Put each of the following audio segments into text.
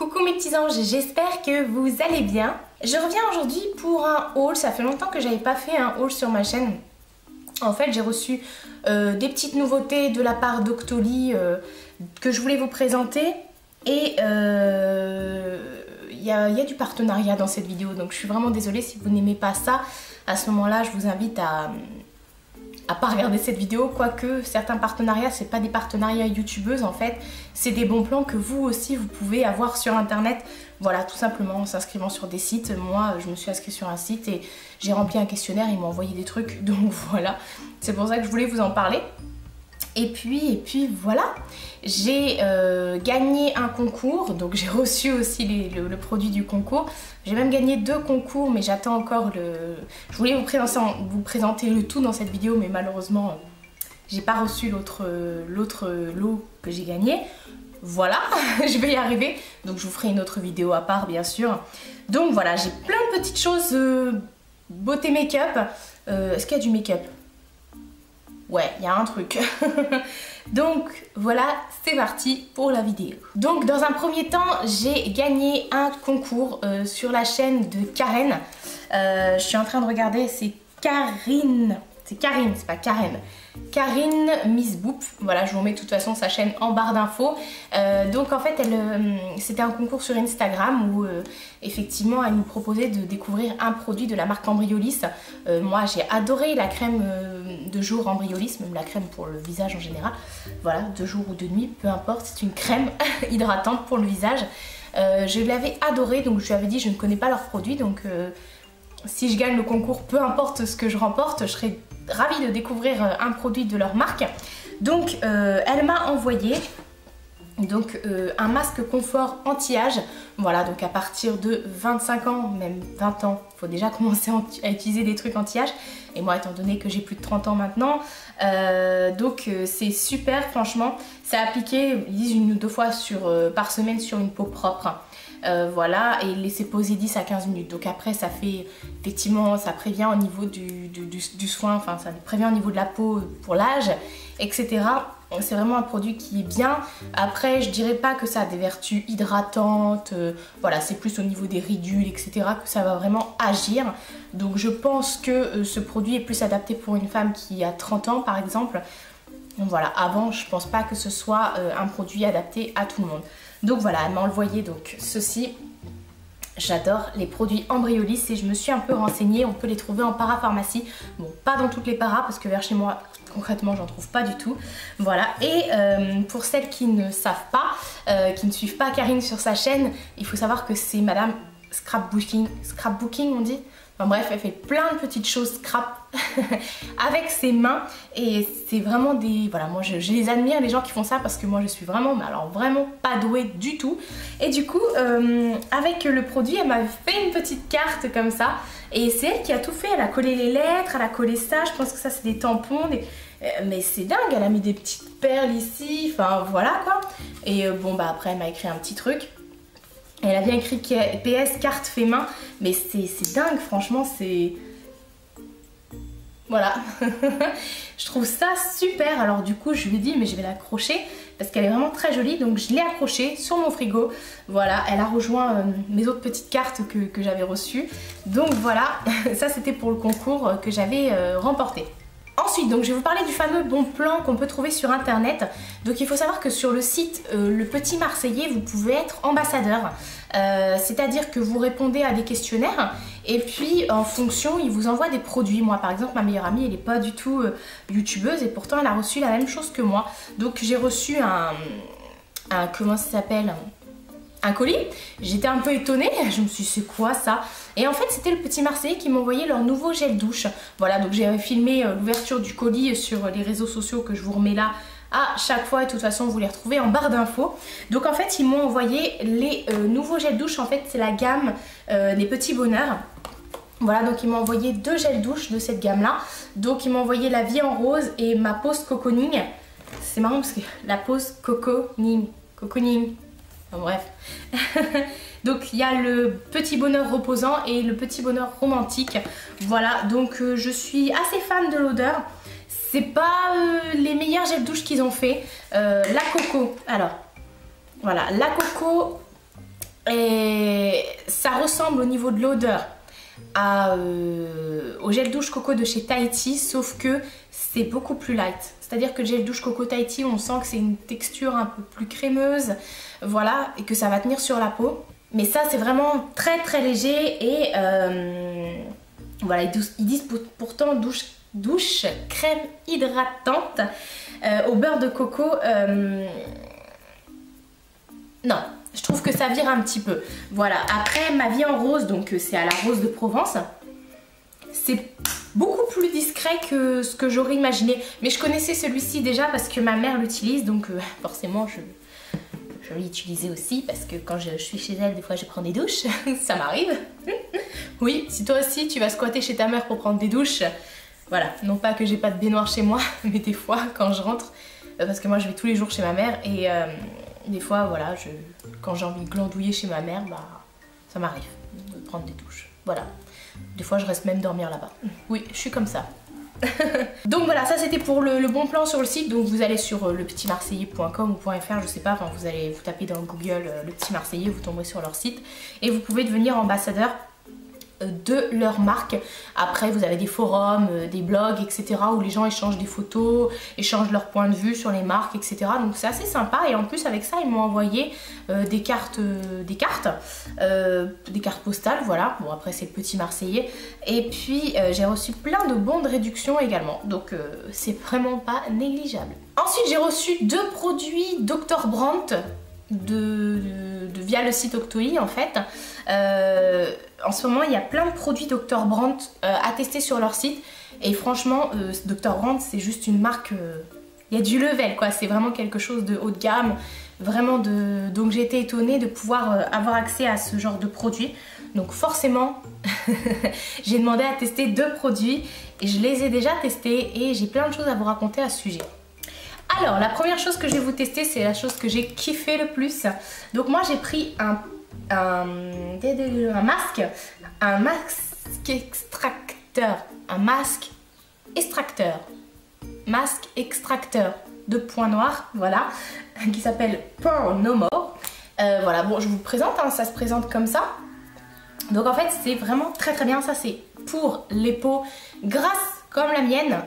Coucou mes petits anges, j'espère que vous allez bien. Je reviens aujourd'hui pour un haul, ça fait longtemps que j'avais pas fait un haul sur ma chaîne. En fait j'ai reçu des petites nouveautés de la part d'Octoly que je voulais vous présenter. Et il y a du partenariat dans cette vidéo, donc je suis vraiment désolée si vous n'aimez pas ça. À ce moment-là je vous invite à pas regarder cette vidéo, quoique certains partenariats c'est pas des partenariats youtubeuses en fait, c'est des bons plans que vous aussi vous pouvez avoir sur internet, voilà, tout simplement en s'inscrivant sur des sites. Moi je me suis inscrite sur un site et j'ai rempli un questionnaire, ils m'ont envoyé des trucs, donc voilà, c'est pour ça que je voulais vous en parler. Et puis voilà, j'ai gagné un concours, donc j'ai reçu aussi le produit du concours. J'ai même gagné 2 concours, mais j'attends encore le... Je voulais vous présenter le tout dans cette vidéo, mais malheureusement, j'ai pas reçu l'autre lot que j'ai gagné. Voilà, je vais y arriver, donc je vous ferai une autre vidéo à part, bien sûr. Donc voilà, j'ai plein de petites choses beauté make-up. Est-ce qu'il y a du make-up ? Ouais, il y a un truc. Donc voilà, c'est parti pour la vidéo. Donc dans un premier temps, j'ai gagné un concours sur la chaîne de Karen. Je suis en train de regarder, c'est Karine. C'est Karine, c'est pas Karen. Karine Miss Boop. Voilà, je vous mets de toute façon sa chaîne en barre d'infos. Donc en fait, c'était un concours sur Instagram où effectivement elle nous proposait de découvrir un produit de la marque Embryolisse. Moi j'ai adoré la crème de jour Embryolisse, même la crème pour le visage en général. Voilà, de jour ou de nuit, peu importe, c'est une crème hydratante pour le visage. Je l'avais adoré, donc je lui avais dit je ne connais pas leurs produits, donc si je gagne le concours, peu importe ce que je remporte, je serai ravie de découvrir un produit de leur marque. Donc elle m'a envoyé donc un masque confort anti-âge. Voilà, donc à partir de 25 ans, même 20 ans, il faut déjà commencer à utiliser des trucs anti-âge. Et moi, étant donné que j'ai plus de 30 ans maintenant, donc c'est super, franchement. C'est appliqué, ils disent 1 ou 2 fois par semaine sur une peau propre. Voilà, et laisser poser 10 à 15 minutes. Donc après ça fait, effectivement, ça prévient au niveau du soin, enfin ça prévient au niveau de la peau pour l'âge, etc. C'est vraiment un produit qui est bien. Après je dirais pas que ça a des vertus hydratantes, voilà, c'est plus au niveau des ridules, etc. que ça va vraiment agir. Donc je pense que ce produit est plus adapté pour une femme qui a 30 ans par exemple. Donc voilà, avant je pense pas que ce soit un produit adapté à tout le monde. Donc voilà, elle m'a envoyé donc ceci. J'adore les produits Embryolisse et je me suis un peu renseignée, on peut les trouver en parapharmacie. Bon, pas dans toutes les paras parce que vers chez moi, concrètement, j'en trouve pas du tout. Voilà, et pour celles qui ne savent pas, qui ne suivent pas Karine sur sa chaîne, il faut savoir que c'est Madame Scrapbooking on dit. Enfin bref, elle fait plein de petites choses scrap avec ses mains et c'est vraiment des... Voilà, moi je les admire les gens qui font ça parce que moi je suis vraiment, mais alors vraiment pas douée du tout. Et du coup, avec le produit, elle m'a fait une petite carte comme ça et c'est elle qui a tout fait. Elle a collé les lettres, elle a collé ça, je pense que ça c'est des tampons, mais c'est dingue, elle a mis des petites perles ici, enfin voilà quoi. Et bon bah après elle m'a écrit un petit truc. Elle a bien écrit PS carte fait main, mais c'est dingue, franchement, c'est... Voilà, je trouve ça super. Alors du coup, je lui ai dit, mais je vais l'accrocher parce qu'elle est vraiment très jolie, donc je l'ai accrochée sur mon frigo. Voilà, elle a rejoint mes autres petites cartes que j'avais reçues. Donc voilà, ça c'était pour le concours que j'avais remporté. Ensuite, donc, je vais vous parler du fameux bon plan qu'on peut trouver sur internet. Donc il faut savoir que sur le site Le Petit Marseillais, vous pouvez être ambassadeur. C'est-à-dire que vous répondez à des questionnaires et puis en fonction, ils vous envoient des produits. Moi par exemple, ma meilleure amie, elle n'est pas du tout youtubeuse et pourtant elle a reçu la même chose que moi. Donc j'ai reçu un comment ça s'appelle ? Un colis. J'étais un peu étonnée, je me suis dit c'est quoi ça? Et en fait c'était le Petit Marseillais qui m'envoyait leur nouveau gel douche. Voilà, donc j'ai filmé l'ouverture du colis sur les réseaux sociaux que je vous remets là à chaque fois et de toute façon vous les retrouvez en barre d'infos. Donc en fait ils m'ont envoyé les nouveaux gels douche, en fait c'est la gamme des petits bonheurs. Voilà, donc ils m'ont envoyé 2 gels douche de cette gamme là. Donc ils m'ont envoyé la vie en rose et ma pose cocooning. C'est marrant parce que la pose cocooning. Enfin, bref. Donc il y a le petit bonheur reposant et le petit bonheur romantique. Voilà, donc je suis assez fan de l'odeur. C'est pas les meilleurs gels douche qu'ils ont fait. La coco, alors voilà, la coco Ça ressemble au niveau de l'odeur au gel douche coco de chez Tahiti, sauf que c'est beaucoup plus light. C'est-à-dire que le gel douche coco Tahiti, on sent que c'est une texture un peu plus crémeuse, voilà, et que ça va tenir sur la peau. Mais ça, c'est vraiment très très léger et voilà, ils disent pourtant douche crème hydratante au beurre de coco. Non, je trouve que ça vire un petit peu. Voilà, après ma vie en rose, donc c'est à la Rose de Provence. C'est beaucoup plus discret que ce que j'aurais imaginé. Mais je connaissais celui-ci déjà parce que ma mère l'utilise, donc forcément je l'ai utilisé aussi parce que quand je suis chez elle, des fois je prends des douches, ça m'arrive. Oui, si toi aussi tu vas squatter chez ta mère pour prendre des douches, voilà, non pas que j'ai pas de baignoire chez moi, mais des fois quand je rentre, parce que moi je vais tous les jours chez ma mère et des fois voilà, quand j'ai envie de glandouiller chez ma mère, bah ça m'arrive de prendre des douches, voilà. Des fois je reste même dormir là-bas. Oui, je suis comme ça. Donc voilà, ça c'était pour le bon plan sur le site. Donc vous allez sur lepetitmarseillais.com ou .fr, je sais pas, enfin vous tapez dans Google le Petit Marseillais, vous tomberez sur leur site et vous pouvez devenir ambassadeur de leur marque. Après vous avez des forums, des blogs, etc. où les gens échangent des photos, échangent leur point de vue sur les marques, etc. Donc c'est assez sympa et en plus avec ça ils m'ont envoyé des cartes postales, voilà. Bon après c'est le Petit Marseillais et puis j'ai reçu plein de bons de réduction également, donc c'est vraiment pas négligeable. Ensuite j'ai reçu 2 produits Dr. Brandt via le site Octoly en fait. En ce moment il y a plein de produits Dr. Brandt à tester sur leur site et franchement Dr. Brandt c'est juste une marque, il y a du level quoi, c'est vraiment quelque chose de haut de gamme, vraiment donc j'ai été étonnée de pouvoir avoir accès à ce genre de produits. Donc forcément j'ai demandé à tester 2 produits et je les ai déjà testés et j'ai plein de choses à vous raconter à ce sujet. Alors la première chose que je vais vous tester, c'est la chose que j'ai kiffé le plus. Donc moi j'ai pris un masque extracteur de points noirs, voilà, qui s'appelle Pore No More. Voilà, bon je vous présente, hein, ça se présente comme ça. Donc en fait c'est vraiment très très bien, ça c'est pour les peaux grasses comme la mienne.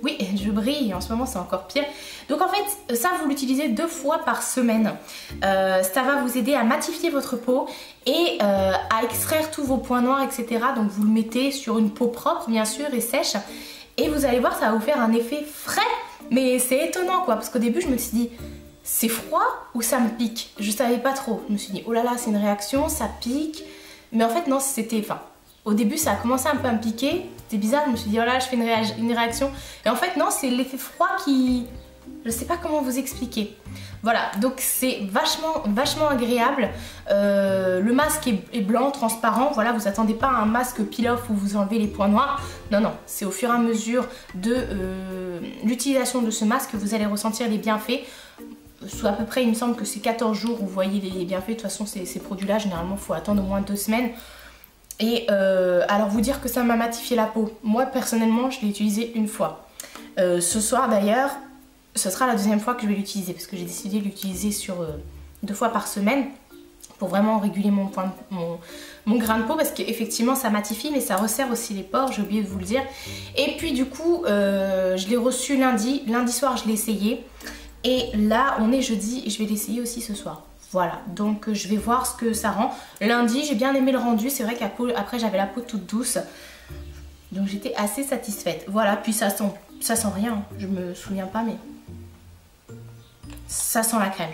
Oui, je brille, en ce moment c'est encore pire. Donc en fait, ça vous l'utilisez 2 fois par semaine. Ça va vous aider à matifier votre peau et à extraire tous vos points noirs, etc. Donc vous le mettez sur une peau propre, bien sûr, et sèche. Et vous allez voir, ça va vous faire un effet frais. Mais c'est étonnant quoi, parce qu'au début je me suis dit, c'est froid ou ça me pique? Je savais pas trop. Je me suis dit, oh là là, c'est une réaction, ça pique. Mais en fait non, c'était... Enfin, au début ça a commencé un peu à me piquer, c'était bizarre, je me suis dit oh là je fais une réaction et en fait non, c'est l'effet froid qui... je sais pas comment vous expliquer. Voilà, donc c'est vachement agréable. Le masque est blanc, transparent, voilà, vous attendez pas à un masque peel-off où vous enlevez les points noirs. Non, non, c'est au fur et à mesure de l'utilisation de ce masque que vous allez ressentir les bienfaits. Soit à peu près, il me semble que c'est 14 jours où vous voyez les bienfaits. De toute façon, ces produits-là, généralement, il faut attendre au moins 2 semaines. Et alors vous dire que ça m'a matifié la peau. Moi, personnellement, je l'ai utilisé une fois. Ce soir, d'ailleurs, ce sera la 2e fois que je vais l'utiliser. Parce que j'ai décidé de l'utiliser sur 2 fois par semaine. Pour vraiment réguler mon grain de peau. Parce qu'effectivement, ça matifie, mais ça resserre aussi les pores. J'ai oublié de vous le dire. Et puis du coup, je l'ai reçu lundi. Lundi soir, je l'ai essayé. Et là, on est jeudi et je vais l'essayer aussi ce soir. Voilà, donc je vais voir ce que ça rend. Lundi, j'ai bien aimé le rendu. C'est vrai qu'après, j'avais la peau toute douce. Donc j'étais assez satisfaite. Voilà, puis ça sent rien. Je me souviens pas, mais ça sent la crème.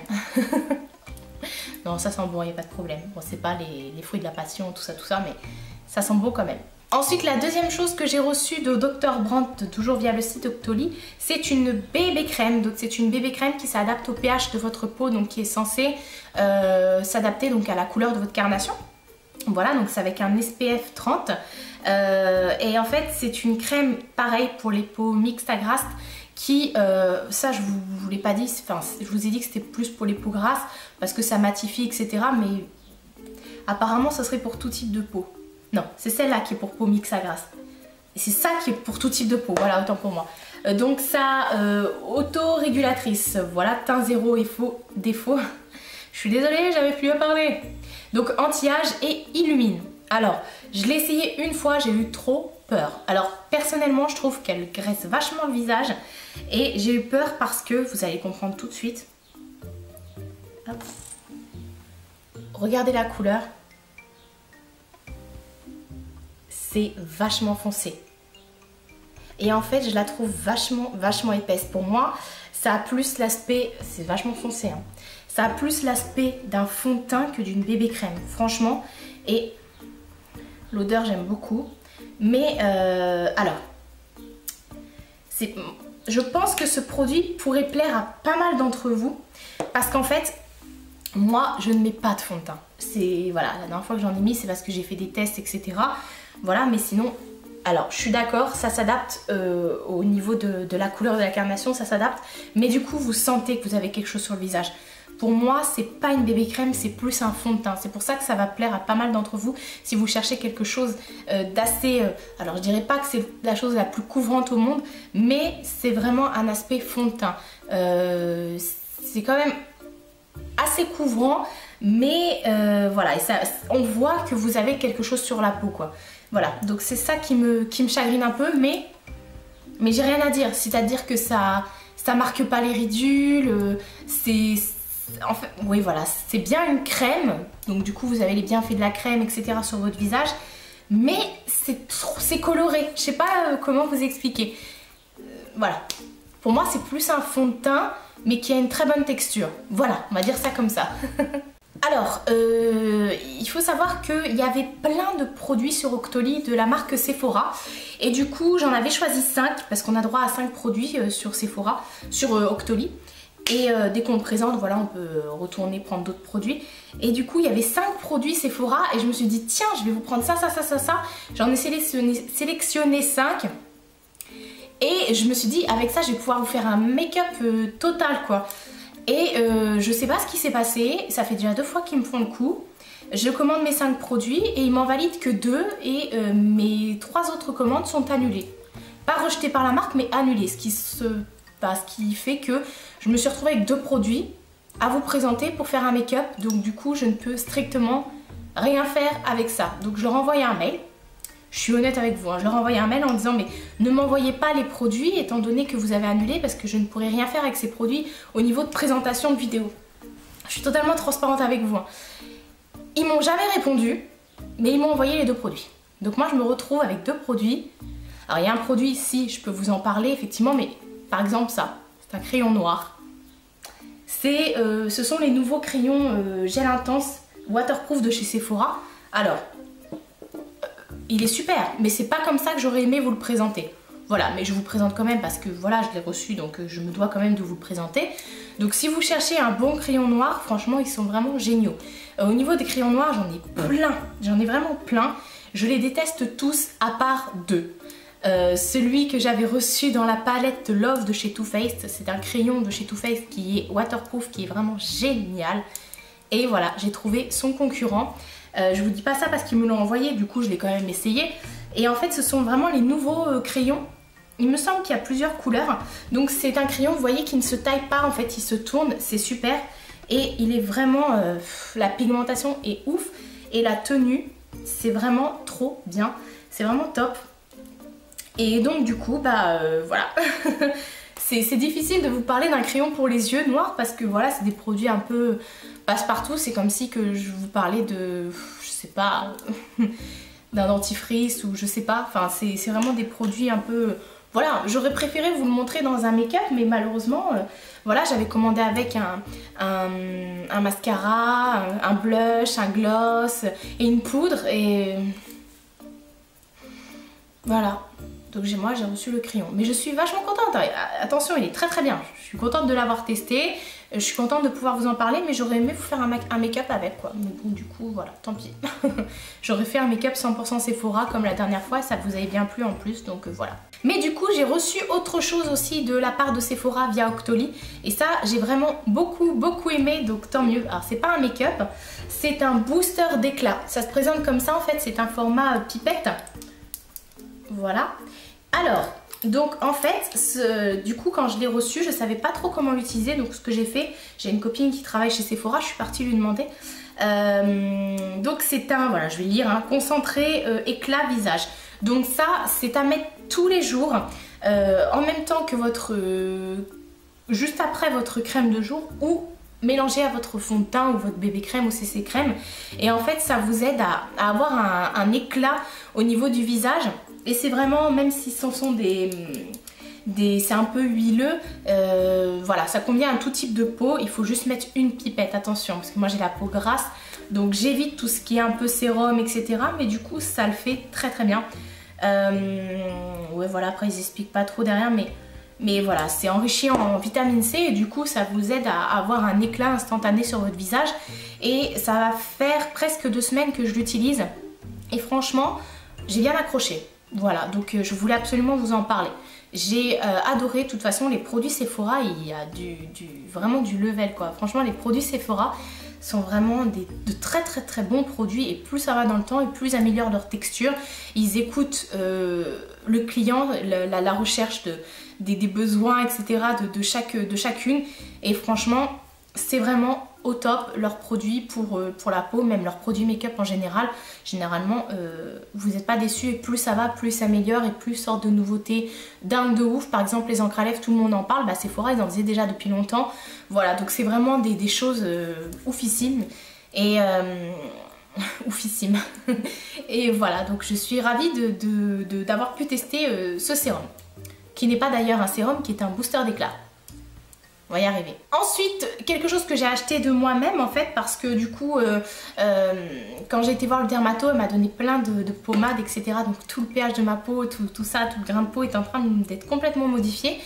Non, ça sent bon, il n'y a pas de problème. Bon, c'est pas les fruits de la passion, tout ça, mais ça sent bon quand même. Ensuite, la deuxième chose que j'ai reçue de Dr. Brandt, toujours via le site Octoly, c'est une bébé crème. Donc c'est une bébé crème qui s'adapte au pH de votre peau, donc qui est censée s'adapter donc à la couleur de votre carnation. Voilà, donc c'est avec un SPF 30. Et en fait, c'est une crème pareille pour les peaux mixtes à grasses qui, ça je vous l'ai pas dit, enfin je vous ai dit que c'était plus pour les peaux grasses parce que ça matifie, etc. Mais apparemment, ça serait pour tout type de peau. Non, c'est celle-là qui est pour peau mixte à grasse. Et c'est ça qui est pour tout type de peau, voilà, autant pour moi. Donc ça, auto-régulatrice, voilà, teint zéro défaut. Je suis désolée, j'avais plus à parler. Donc anti-âge et illumine. Alors, je l'ai essayé une fois, j'ai eu trop peur. Alors personnellement, je trouve qu'elle graisse vachement le visage et j'ai eu peur parce que, vous allez comprendre tout de suite. Hop. Regardez la couleur. C'est vachement foncé. Et en fait, je la trouve vachement épaisse. Pour moi, ça a plus l'aspect, c'est vachement foncé, hein. Ça a plus l'aspect d'un fond de teint que d'une bébé crème, franchement. Et l'odeur, j'aime beaucoup. Mais alors, je pense que ce produit pourrait plaire à pas mal d'entre vous. Parce qu'en fait, moi, je ne mets pas de fond de teint. Voilà, la dernière fois que j'en ai mis, c'est parce que j'ai fait des tests, etc. Voilà, mais sinon... Alors, je suis d'accord, ça s'adapte au niveau de la couleur de la carnation, ça s'adapte. Mais du coup, vous sentez que vous avez quelque chose sur le visage. Pour moi, c'est pas une bébé crème, c'est plus un fond de teint. C'est pour ça que ça va plaire à pas mal d'entre vous. Si vous cherchez quelque chose d'assez... alors, je dirais pas que c'est la chose la plus couvrante au monde, mais c'est vraiment un aspect fond de teint. C'est quand même assez couvrant, mais voilà, et ça, on voit que vous avez quelque chose sur la peau, quoi. Voilà, donc c'est ça qui me chagrine un peu, mais j'ai rien à dire. C'est-à-dire que ça marque pas les ridules, en fait, oui voilà, c'est bien une crème, donc du coup vous avez les bienfaits de la crème, etc. sur votre visage, mais c'est coloré, je sais pas comment vous expliquer. Voilà, pour moi c'est plus un fond de teint, mais qui a une très bonne texture. Voilà, on va dire ça comme ça. Alors, il faut savoir qu'il y avait plein de produits sur Octoly de la marque Sephora. Et du coup, j'en avais choisi 5 parce qu'on a droit à 5 produits sur Sephora, sur Octoly. Et dès qu'on le présente, voilà, on peut retourner prendre d'autres produits. Et du coup, il y avait 5 produits Sephora et je me suis dit, tiens, je vais vous prendre ça. J'en ai sélectionné 5. Et je me suis dit, avec ça, je vais pouvoir vous faire un make-up total, quoi. Et je sais pas ce qui s'est passé, ça fait déjà 2 fois qu'ils me font le coup. Je commande mes 5 produits et ils m'en valident que 2 et mes 3 autres commandes sont annulées. Pas rejetées par la marque mais annulées, ce qui fait que je me suis retrouvée avec 2 produits à vous présenter pour faire un make-up. Donc du coup je ne peux strictement rien faire avec ça. Donc je leur envoie un mail. Je suis honnête avec vous, hein. Je leur ai envoyé un mail en disant mais ne m'envoyez pas les produits étant donné que vous avez annulé parce que je ne pourrai rien faire avec ces produits au niveau de présentation de vidéo. Je suis totalement transparente avec vous, hein. Ils m'ont jamais répondu, mais ils m'ont envoyé les 2 produits. Donc moi je me retrouve avec 2 produits. Alors il y a un produit ici, je peux vous en parler effectivement, mais par exemple ça, c'est un crayon noir. Ce sont les nouveaux crayons gel intense waterproof de chez Sephora. Alors... il est super, mais c'est pas comme ça que j'aurais aimé vous le présenter. Voilà, mais je vous présente quand même parce que voilà, je l'ai reçu, donc je me dois quand même de vous le présenter. Donc si vous cherchez un bon crayon noir, franchement, ils sont vraiment géniaux. Au niveau des crayons noirs, j'en ai plein, j'en ai vraiment plein. Je les déteste tous à part 2. Celui que j'avais reçu dans la palette Love de chez Too Faced, c'est un crayon de chez Too Faced qui est waterproof, qui est vraiment génial. Et voilà, j'ai trouvé son concurrent. Je vous dis pas ça parce qu'ils me l'ont envoyé, du coup je l'ai quand même essayé. Et en fait ce sont vraiment les nouveaux crayons. Il me semble qu'il y a plusieurs couleurs. Donc c'est un crayon, vous voyez, qui ne se taille pas, en fait il se tourne, c'est super. Et il est vraiment, la pigmentation est ouf. Et la tenue, c'est vraiment trop bien. C'est vraiment top. Et donc du coup, voilà. C'est difficile de vous parler d'un crayon pour les yeux noirs parce que voilà, c'est des produits un peu passe-partout. C'est comme si que je vous parlais de, je sais pas, d'un dentifrice ou je sais pas. Enfin, c'est vraiment des produits un peu... Voilà, j'aurais préféré vous le montrer dans un make-up, mais malheureusement, voilà, j'avais commandé avec un mascara, un blush, un gloss et une poudre et... Voilà. Donc moi j'ai reçu le crayon, mais je suis vachement contente. Attention, il est très très bien, je suis contente de l'avoir testé, je suis contente de pouvoir vous en parler, mais j'aurais aimé vous faire un make-up avec, quoi. Mais bon, du coup voilà, tant pis. J'aurais fait un make-up 100% Sephora comme la dernière fois, ça vous avait bien plu en plus, donc voilà. Mais du coup j'ai reçu autre chose aussi de la part de Sephora via Octoly, et ça j'ai vraiment beaucoup aimé, donc tant mieux. Alors c'est pas un make-up, c'est un booster d'éclat. Ça se présente comme ça en fait, c'est un format pipette. Voilà. Alors, donc en fait, du coup quand je l'ai reçu, je savais pas trop comment l'utiliser. Donc ce que j'ai fait, j'ai une copine qui travaille chez Sephora, je suis partie lui demander. Donc c'est un, voilà, je vais lire, un concentré éclat visage. Donc ça, c'est à mettre tous les jours, en même temps que votre... juste après votre crème de jour ou mélangé à votre fond de teint ou votre bébé crème ou CC crème. Et en fait, ça vous aide à avoir un éclat au niveau du visage. Et c'est vraiment, même si ce sont c'est un peu huileux, voilà, ça convient à tout type de peau. Il faut juste mettre une pipette, attention, parce que moi j'ai la peau grasse, donc j'évite tout ce qui est un peu sérum, etc. Mais du coup, ça le fait très très bien. Ouais, voilà, après ils expliquent pas trop derrière, mais voilà, c'est enrichi en vitamine C et du coup ça vous aide à avoir un éclat instantané sur votre visage. Et ça va faire presque 2 semaines que je l'utilise et franchement, j'ai bien accroché. Voilà, donc je voulais absolument vous en parler. J'ai adoré, de toute façon, les produits Sephora, il y a vraiment du level quoi. Franchement, les produits Sephora sont vraiment de très très très bons produits et plus ça va dans le temps et plus ils améliorent leur texture. Ils écoutent le client, la recherche des besoins, etc. de chacune et franchement, c'est vraiment au top leurs produits pour la peau, même leurs produits make-up en général. Généralement, vous n'êtes pas déçus et plus ça va, plus ça s'améliore et plus sortent de nouveautés dingues de ouf. Par exemple, les encres à lèvres, tout le monde en parle. Bah, Sephora, ils en faisaient déjà depuis longtemps. Voilà, donc c'est vraiment des choses oufissimes. Et oufissime. Et voilà, donc je suis ravie d'avoir pu tester ce sérum. Qui n'est pas d'ailleurs un sérum, qui est un booster d'éclat. On va y arriver. Ensuite, quelque chose que j'ai acheté de moi-même en fait, parce que du coup, quand j'ai été voir le dermato, elle m'a donné plein de pommades, etc. Donc tout le pH de ma peau, tout ça, tout le grain de peau est en train d'être complètement modifié.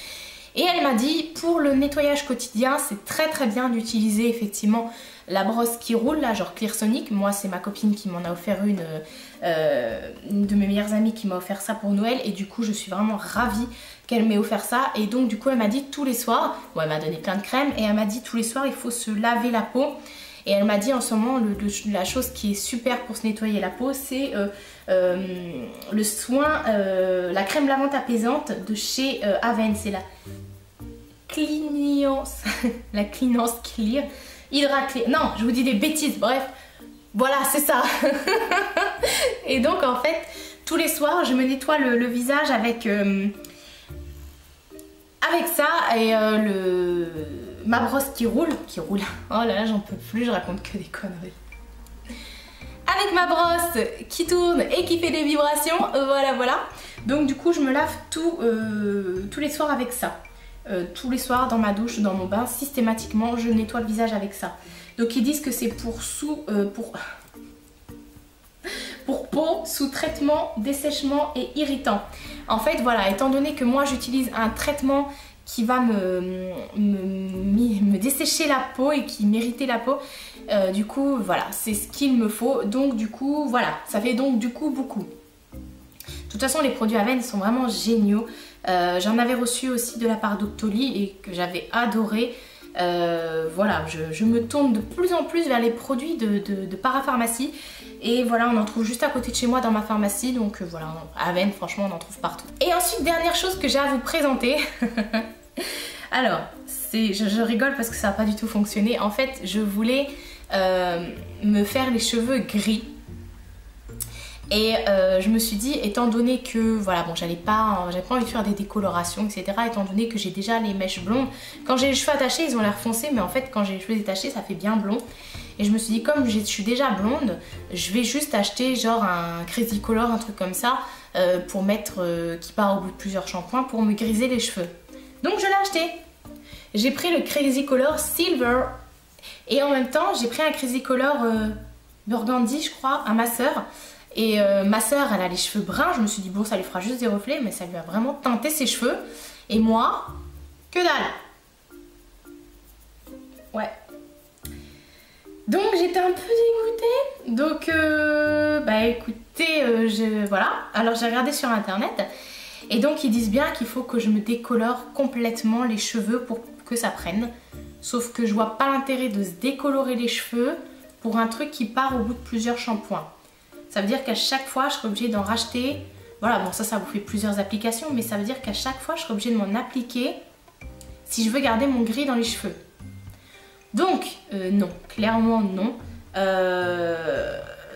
Et elle m'a dit, pour le nettoyage quotidien, c'est très très bien d'utiliser effectivement la brosse qui roule, là, genre Clearsonic. Moi, c'est ma copine qui m'en a offert une de mes meilleures amies qui m'a offert ça pour Noël. Et du coup, je suis vraiment ravie qu'elle m'ait offert ça. Et donc, du coup, elle m'a dit tous les soirs, bon, elle m'a donné plein de crèmes, et elle m'a dit tous les soirs, il faut se laver la peau. Et elle m'a dit en ce moment, la chose qui est super pour se nettoyer la peau, c'est le soin, la crème lavante apaisante de chez Aven. C'est la Cleanance, la Cleanance Clear. Hydra-Clear. Non, je vous dis des bêtises, bref. Voilà, c'est ça. Et donc, en fait, tous les soirs, je me nettoie le visage avec ça et ma brosse qui roule. Oh là là, j'en peux plus, je raconte que des conneries. Avec ma brosse qui tourne et qui fait des vibrations, voilà. Donc du coup, je me lave tous les soirs avec ça. Tous les soirs dans ma douche, dans mon bain, systématiquement, je nettoie le visage avec ça. Donc ils disent que c'est pour peau sous traitement, dessèchement et irritant. En fait, voilà, étant donné que moi j'utilise un traitement qui va me dessécher la peau et qui m'irritait la peau, du coup, voilà, c'est ce qu'il me faut. Donc du coup, voilà, ça fait donc du coup beaucoup. De toute façon, les produits Aven sont vraiment géniaux. J'en avais reçu aussi de la part d'Octoly et que j'avais adoré. Voilà, je me tourne de plus en plus vers les produits de parapharmacie. Et voilà, on en trouve juste à côté de chez moi dans ma pharmacie. Donc voilà, Aven, franchement, on en trouve partout. Et ensuite, dernière chose que j'ai à vous présenter. Alors, je rigole parce que ça n'a pas du tout fonctionné. En fait, je voulais me faire les cheveux gris. Et je me suis dit, étant donné que voilà, bon, j'avais pas envie de faire des décolorations, etc. Étant donné que j'ai déjà les mèches blondes, quand j'ai les cheveux attachés, ils ont l'air foncés, mais en fait, quand j'ai les cheveux détachés, ça fait bien blond. Et je me suis dit, comme je suis déjà blonde, je vais juste acheter genre un Crazy Color, un truc comme ça, pour mettre, qui part au bout de plusieurs shampoings, pour me griser les cheveux. Donc je l'ai acheté. J'ai pris le Crazy Color Silver. Et en même temps, j'ai pris un Crazy Color Burgundy, je crois, à ma soeur. Et ma soeur, elle a les cheveux bruns. Je me suis dit, bon, ça lui fera juste des reflets, mais ça lui a vraiment teinté ses cheveux. Et moi, que dalle. Ouais. Donc j'étais un peu dégoûtée. Donc, bah écoutez, voilà. Alors j'ai regardé sur internet. Et donc ils disent bien qu'il faut que je me décolore complètement les cheveux pour que ça prenne. Sauf que je vois pas l'intérêt de se décolorer les cheveux pour un truc qui part au bout de plusieurs shampoings. Ça veut dire qu'à chaque fois, je serai obligée d'en racheter. Voilà, bon ça vous fait plusieurs applications, mais ça veut dire qu'à chaque fois, je serai obligée de m'en appliquer si je veux garder mon gris dans les cheveux. Donc, non, clairement non.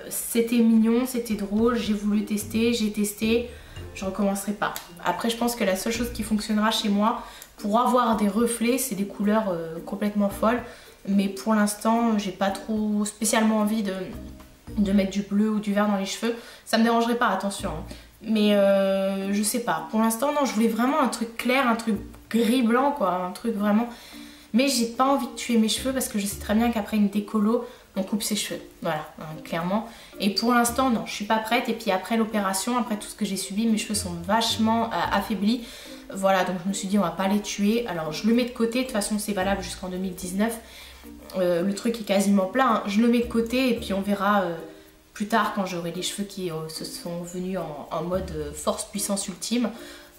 C'était mignon, c'était drôle, j'ai voulu tester, j'ai testé, je recommencerai pas. Après je pense que la seule chose qui fonctionnera chez moi pour avoir des reflets, c'est des couleurs complètement folles. Mais pour l'instant, j'ai pas trop spécialement envie de mettre du bleu ou du vert dans les cheveux. Ça me dérangerait pas, attention. Hein. Mais je sais pas. Pour l'instant, non, je voulais vraiment un truc clair, un truc gris-blanc, quoi. Un truc vraiment... Mais j'ai pas envie de tuer mes cheveux parce que je sais très bien qu'après une décolo, on coupe ses cheveux. Voilà, hein, clairement. Et pour l'instant, non, je suis pas prête. Et puis après l'opération, après tout ce que j'ai subi, mes cheveux sont vachement affaiblis. Voilà, donc je me suis dit, on va pas les tuer. Alors, je le mets de côté. De toute façon, c'est valable jusqu'en 2019. Le truc est quasiment plein, hein. Je le mets de côté et puis on verra plus tard quand j'aurai les cheveux qui se sont venus en mode force puissance ultime.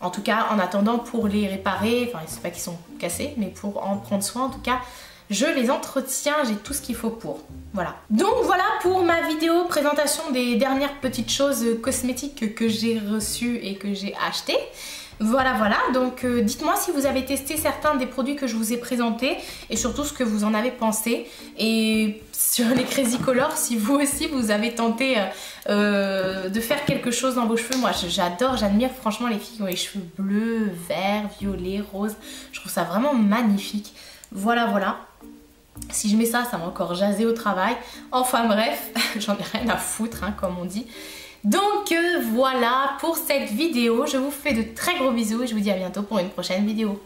En tout cas, en attendant, pour les réparer, enfin c'est pas qu'ils sont cassés, mais pour en prendre soin, en tout cas, je les entretiens, j'ai tout ce qu'il faut pour. Voilà. Donc voilà pour ma vidéo présentation des dernières petites choses cosmétiques que j'ai reçues et que j'ai achetées. Voilà, voilà, donc dites-moi si vous avez testé certains des produits que je vous ai présentés et surtout ce que vous en avez pensé. Et sur les Crazy Color, si vous aussi vous avez tenté de faire quelque chose dans vos cheveux. Moi j'adore, j'admire franchement les filles qui ont les cheveux bleus, verts, violets, roses. Je trouve ça vraiment magnifique. Voilà, voilà. Si je mets ça, ça va encore jaser au travail. Enfin bref, j'en ai rien à foutre, hein, comme on dit. Donc voilà pour cette vidéo, je vous fais de très gros bisous et je vous dis à bientôt pour une prochaine vidéo.